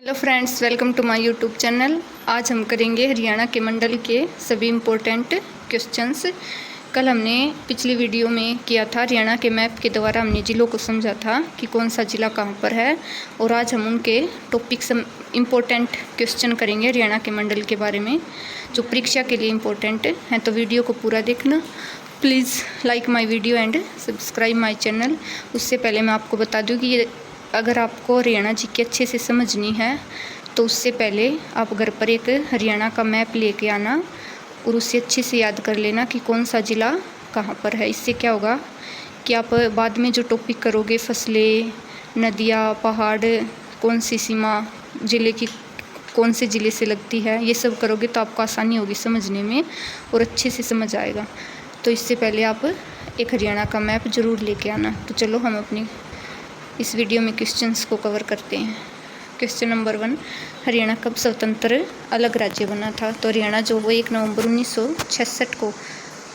Hello friends, welcome to my YouTube channel. आज हम करेंगे हरियाणा के मंडल के सभी इम्पोर्टेंट क्वेश्चंस। कल हमने पिछली वीडियो में किया था, हरियाणा के मैप के द्वारा हमने ज़िलों को समझा था कि कौन सा ज़िला कहाँ पर है, और आज हम उनके टॉपिक इम्पोर्टेंट क्वेश्चन करेंगे हरियाणा के मंडल के बारे में, जो परीक्षा के लिए इम्पोर्टेंट हैं। तो वीडियो को पूरा देखना। Please like my video and subscribe my channel. उससे पहले मैं आपको बता दूँ कि अगर आपको हरियाणा जी की अच्छे से समझनी है तो उससे पहले आप घर पर एक हरियाणा का मैप लेके आना और उसे अच्छे से याद कर लेना कि कौन सा ज़िला कहाँ पर है। इससे क्या होगा कि आप बाद में जो टॉपिक करोगे, फसलें, नदियाँ, पहाड़, कौन सी सीमा ज़िले की कौन से ज़िले से लगती है, ये सब करोगे तो आपको आसानी होगी समझने में और अच्छे से समझ आएगा। तो इससे पहले आप एक हरियाणा का मैप ज़रूर लेके आना। तो चलो हम अपनी इस वीडियो में क्वेश्चंस को कवर करते हैं। क्वेश्चन नंबर 1, हरियाणा कब स्वतंत्र अलग राज्य बना था? तो हरियाणा जो वो 1 नवंबर 1966 को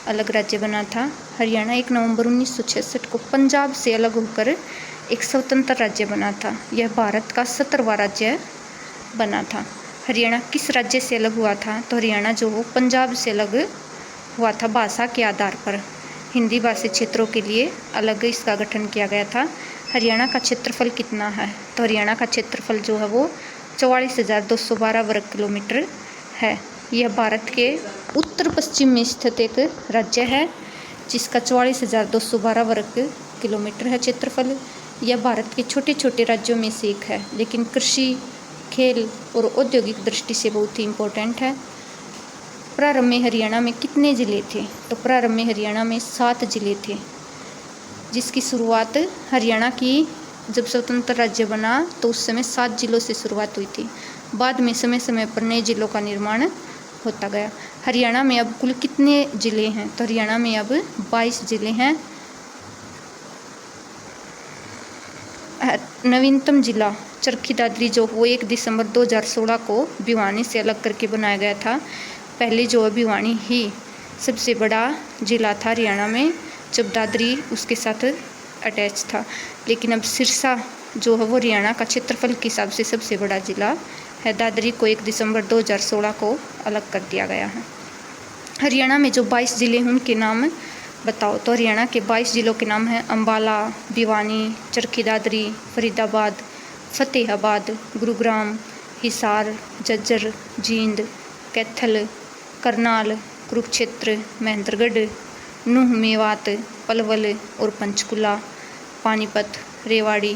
अलग राज्य बना था। हरियाणा 1 नवंबर 1966 को पंजाब से अलग होकर एक स्वतंत्र राज्य बना था। यह भारत का 17वां राज्य बना था। हरियाणा किस राज्य से अलग हुआ था? तो हरियाणा जो वो पंजाब से अलग हुआ था भाषा के आधार पर। हिंदी भाषी क्षेत्रों के लिए अलग इसका गठन किया गया था। हरियाणा का क्षेत्रफल कितना है? तो हरियाणा का क्षेत्रफल जो है वो 44,212 वर्ग किलोमीटर है। यह भारत के उत्तर पश्चिम में स्थित एक राज्य है जिसका 44,212 वर्ग किलोमीटर है क्षेत्रफल। यह भारत के छोटे छोटे राज्यों में से एक है, लेकिन कृषि, खेल और औद्योगिक दृष्टि से बहुत ही इम्पोर्टेंट है। प्रारंभ में हरियाणा में कितने ज़िले थे? तो प्रारंभ में हरियाणा में 7 ज़िले थे, जिसकी शुरुआत हरियाणा की जब स्वतंत्र राज्य बना तो उस समय 7 ज़िलों से शुरुआत हुई थी। बाद में समय समय पर नए ज़िलों का निर्माण होता गया। हरियाणा में अब कुल कितने ज़िले हैं? तो हरियाणा में अब 22 ज़िले हैं। नवीनतम जिला चरखी दादरी जो वो 1 दिसंबर 2016 को भिवानी से अलग करके बनाया गया था। पहले जो भिवानी ही सबसे बड़ा जिला था हरियाणा में, जब दादरी उसके साथ अटैच था। लेकिन अब सिरसा जो है वो हरियाणा का क्षेत्रफल के हिसाब से सबसे बड़ा जिला है। दादरी को 1 दिसंबर 2016 को अलग कर दिया गया है। हरियाणा में जो 22 ज़िले हैं उनके नाम बताओ। तो हरियाणा के 22 ज़िलों के नाम हैं अम्बाला, भिवानी, चरखी दादरी, फरीदाबाद, फतेहाबाद, गुरुग्राम, हिसार, झज्जर, जींद, कैथल, करनाल, कुरुक्षेत्र, महेंद्रगढ़, नूंह, मेवात, पलवल और पंचकुला, पानीपत, रेवाड़ी,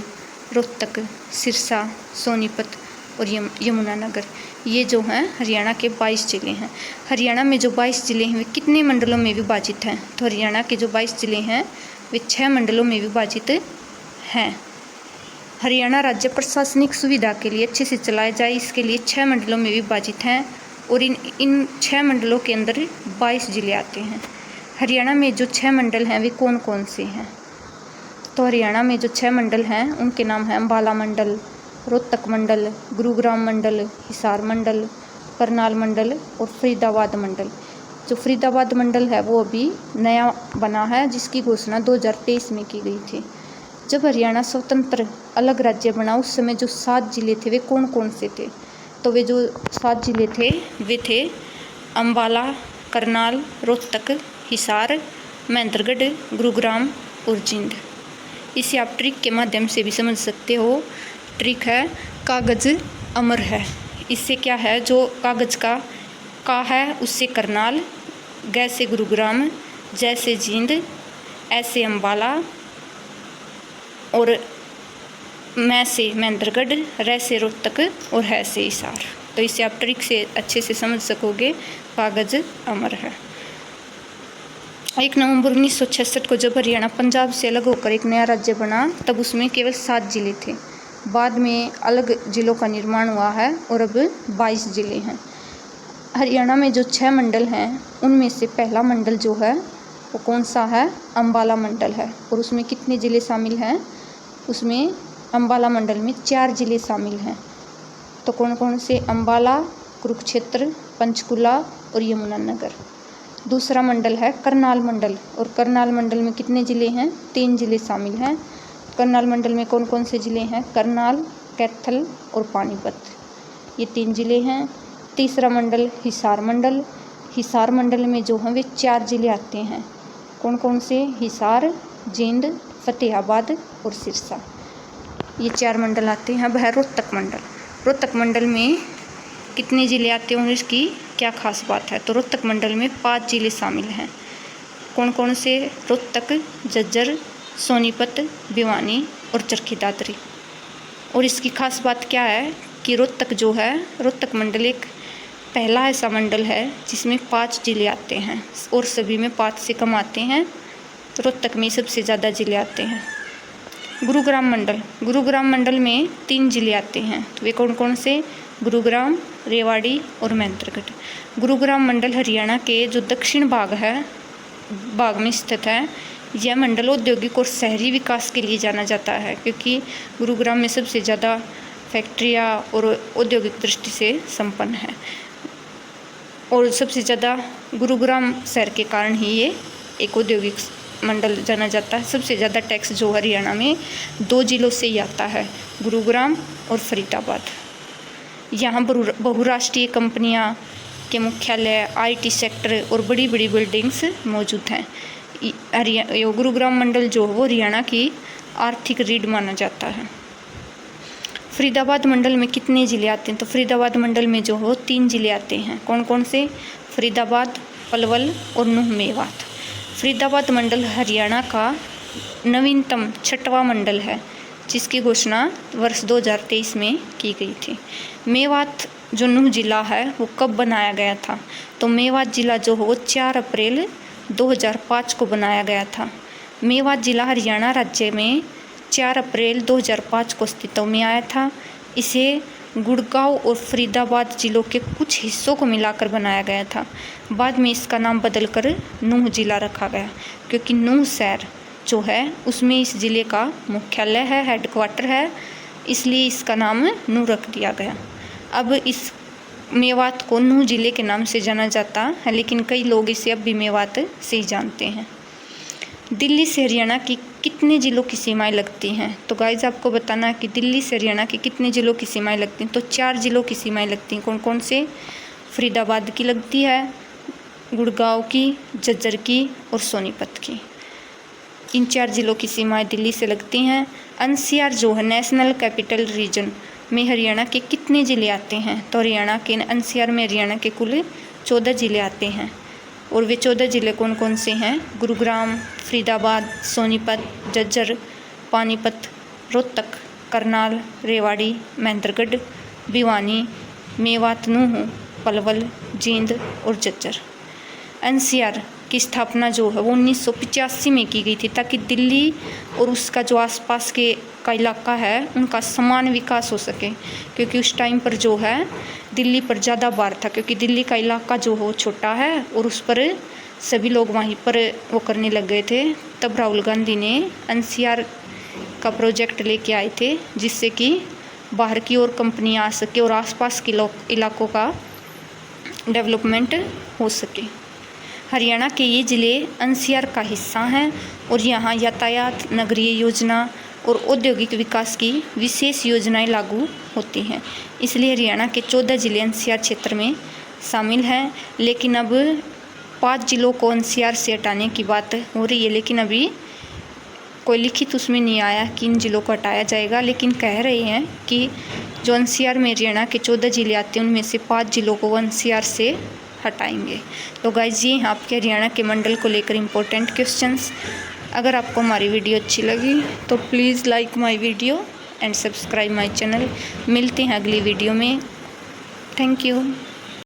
रोहतक, सिरसा, सोनीपत और यमुनानगर। ये जो हैं हरियाणा के 22 ज़िले हैं। हरियाणा में जो 22 ज़िले हैं वे कितने मंडलों में विभाजित हैं? तो हरियाणा के जो 22 ज़िले हैं वे 6 मंडलों में विभाजित हैं। हरियाणा राज्य प्रशासनिक सुविधा के लिए अच्छे से चलाया जाए, इसके लिए 6 मंडलों में विभाजित हैं और इन 6 मंडलों के अंदर 22 ज़िले आते हैं। हरियाणा में जो 6 मंडल हैं वे कौन कौन से हैं? तो हरियाणा में जो 6 मंडल हैं उनके नाम हैं अम्बाला मंडल, रोहतक मंडल, गुरुग्राम मंडल, हिसार मंडल, करनाल मंडल और फरीदाबाद मंडल। जो फरीदाबाद मंडल है वो अभी नया बना है, जिसकी घोषणा 2023 में की गई थी। जब हरियाणा स्वतंत्र अलग राज्य बना उस समय जो 7 ज़िले थे वे कौन कौन से थे? तो वे जो 7 ज़िले थे वे थे अम्बाला, करनाल, रोहतक, हिसार, महेंद्रगढ़, गुरुग्राम और जींद। इसे आप ट्रिक के माध्यम से भी समझ सकते हो। ट्रिक है कागज़ अमर है। इससे क्या है, जो कागज़ का है उससे करनाल, ग से गुरुग्राम, जैसे जींद, ऐसे अम्बाला और मैं से महेंद्रगढ़, रै से रोहतक और है से हिसार। तो इसे आप ट्रिक से अच्छे से समझ सकोगे, कागज़ अमर है। 1 नवंबर 1966 को जब हरियाणा पंजाब से अलग होकर एक नया राज्य बना तब उसमें केवल 7 ज़िले थे। बाद में अलग ज़िलों का निर्माण हुआ है और अब 22 ज़िले हैं। हरियाणा में जो 6 मंडल हैं उनमें से पहला मंडल जो है वो कौन सा है? अम्बाला मंडल है। और उसमें कितने ज़िले शामिल हैं? उसमें अम्बाला मंडल में 4 ज़िले शामिल हैं। तो कौन कौन से? अम्बाला, कुरुक्षेत्र, पंचकुला और यमुनानगर। दूसरा मंडल है करनाल मंडल, और करनाल मंडल में कितने ज़िले हैं? 3 ज़िले शामिल हैं। करनाल मंडल में कौन कौन से ज़िले हैं? करनाल, कैथल और पानीपत। ये 3 ज़िले हैं। तीसरा मंडल हिसार मंडल। हिसार मंडल में जो हैं वे 4 ज़िले आते हैं। कौन कौन से? हिसार, जींद, फतेहाबाद और सिरसा, ये 4 मंडल आते हैं। अब है रोहतक मंडल। रोहतक मंडल में कितने ज़िले आते हैं और इसकी क्या खास बात है? तो रोहतक मंडल में 5 ज़िले शामिल हैं। कौन कौन से? रोहतक, झज्जर, सोनीपत, भिवानी और चरखी दादरी। और इसकी खास बात क्या है कि रोहतक जो है, रोहतक मंडल एक पहला ऐसा मंडल है जिसमें 5 ज़िले आते हैं और सभी में 5 से कम आते हैं। रोहतक में सबसे ज़्यादा ज़िले आते हैं। गुरुग्राम मंडल। गुरुग्राम मंडल में 3 ज़िले आते हैं। तो वे कौन कौन से? गुरुग्राम, रेवाड़ी और महेंद्रगढ़। गुरुग्राम मंडल हरियाणा के जो दक्षिण भाग में स्थित है। यह मंडल औद्योगिक और शहरी विकास के लिए जाना जाता है, क्योंकि गुरुग्राम में सबसे ज़्यादा फैक्ट्रियाँ और औद्योगिक दृष्टि से संपन्न है। और सबसे ज़्यादा गुरुग्राम शहर के कारण ही ये एक औद्योगिक मंडल जाना जाता है। सबसे ज़्यादा टैक्स जो हरियाणा में 2 ज़िलों से ही आता है, गुरुग्राम और फरीदाबाद। यहाँ बहुराष्ट्रीय कंपनियाँ के मुख्यालय, IT सेक्टर और बड़ी बड़ी बिल्डिंग्स मौजूद हैं। गुरुग्राम मंडल जो वो हरियाणा की आर्थिक रीढ़ माना जाता है। फरीदाबाद मंडल में कितने ज़िले आते हैं? तो फरीदाबाद मंडल में जो हो 3 ज़िले आते हैं। कौन कौन से? फरीदाबाद, पलवल और नूंह मेवात। फरीदाबाद मंडल हरियाणा का नवीनतम 6वां मंडल है, जिसकी घोषणा वर्ष 2023 में की गई थी। मेवात जो नूंह जिला है वो कब बनाया गया था? तो मेवात जिला जो हो 4 अप्रैल 2005 को बनाया गया था। मेवात जिला हरियाणा राज्य में 4 अप्रैल 2005 को अस्तित्व में आया था। इसे गुड़गांव और फरीदाबाद जिलों के कुछ हिस्सों को मिलाकर बनाया गया था। बाद में इसका नाम बदलकर नूंह जिला रखा गया, क्योंकि नूंह शहर जो है उसमें इस ज़िले का मुख्यालय है, हेडक्वार्टर है, इसलिए इसका नाम नूंह रख दिया गया। अब इस मेवात को नूंह जिले के नाम से जाना जाता है, लेकिन कई लोग इसे अब भी मेवात से ही जानते हैं। दिल्ली से हरियाणा की कितने ज़िलों की सीमाएं लगती हैं? तो गाइस आपको बताना है कि दिल्ली से हरियाणा की कितने ज़िलों की सीमाएं लगती हैं। तो 4 ज़िलों की सीमाएं लगती हैं। कौन कौन से? फरीदाबाद की लगती है, गुड़गांव की, झज्जर की और सोनीपत की। इन 4 ज़िलों की सीमाएं दिल्ली से लगती हैं। NCR जो है नेशनल कैपिटल रीजन में हरियाणा के कितने ज़िले आते हैं? तो हरियाणा के NCR में हरियाणा के कुल 14 ज़िले आते हैं। और वे 14 ज़िले कौन कौन से हैं? गुरुग्राम, फरीदाबाद, सोनीपत, झज्जर, पानीपत, रोहतक, करनाल, रेवाड़ी, महेंद्रगढ़, भिवानी, मेवात, नूंह, पलवल, जींद और झज्जर। NCR की स्थापना जो है वो 1985 में की गई थी, ताकि दिल्ली और उसका जो आसपास के का इलाका है उनका समान विकास हो सके, क्योंकि उस टाइम पर जो है दिल्ली पर ज़्यादा भार था, क्योंकि दिल्ली का इलाका जो हो छोटा है और उस पर सभी लोग वहीं पर वो करने लग गए थे। तब राहुल गांधी ने NCR का प्रोजेक्ट लेके आए थे, जिससे कि बाहर की और कंपनियाँ आ सके और आसपास के इलाकों का डेवलपमेंट हो सके। हरियाणा के ये ज़िले NCR का हिस्सा हैं और यहाँ यातायात, नगरीय योजना और औद्योगिक विकास की विशेष योजनाएं लागू होती हैं। इसलिए हरियाणा के 14 ज़िले NCR क्षेत्र में शामिल हैं। लेकिन अब 5 ज़िलों को NCR से हटाने की बात हो रही है, लेकिन अभी कोई लिखित उसमें नहीं आया कि इन ज़िलों को हटाया जाएगा। लेकिन कह रहे हैं कि जो NCR में हरियाणा के 14 ज़िले आते हैं उनमें से 5 ज़िलों को NCR से हटाएंगे। तो गाइस ये आपके हरियाणा के मंडल को लेकर इम्पोर्टेंट क्वेश्चंस। अगर आपको हमारी वीडियो अच्छी लगी तो please like my video and subscribe my channel. मिलते हैं अगली वीडियो में। Thank you.